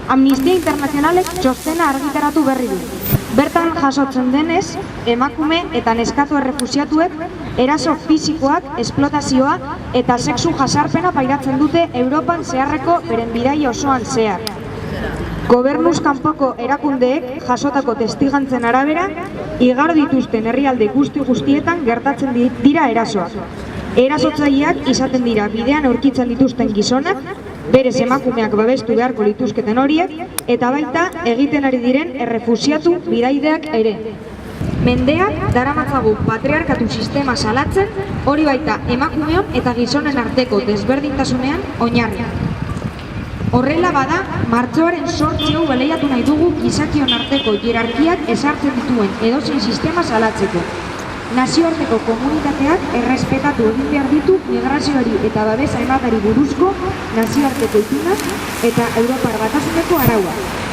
Amnistia Internazionalek txostena argitaratu berri du. Bertan jasotzen denez, emakume eta neskatu errefusiatuek eraso fisikoak, esplotazioa eta sexu jasarpena pairatzen dute Europan zeharreko beren bidaia osoan zehar. Gobernuz kanpoko erakundeek jasotako testigantzen arabera, igaro dituzten herrialde guztietan gertatzen dira erasoak. Erasotzaileak izaten dira bidean aurkitzen dituzten gizonak, berez emakumeak babestu beharko lituzketen horiek, eta baita egiten ari diren errefusiatu bidaideak ere. Mendeak daramatzagu patriarkatu sistema salatzen, hori baita emakumeon eta gizonen arteko desberdintasunean oinarria. Horrela bada, martxoaren 8 beleiatu nahi dugu gizakion arteko hierarkiak ezartzen dituen edozein sistema salatzeko. Nazioarteko komunitateak errespetatu egin behar ditu migrazioari eta babesa emateari buruzko nazioarteko itunak eta Europar Batasuneko arauak.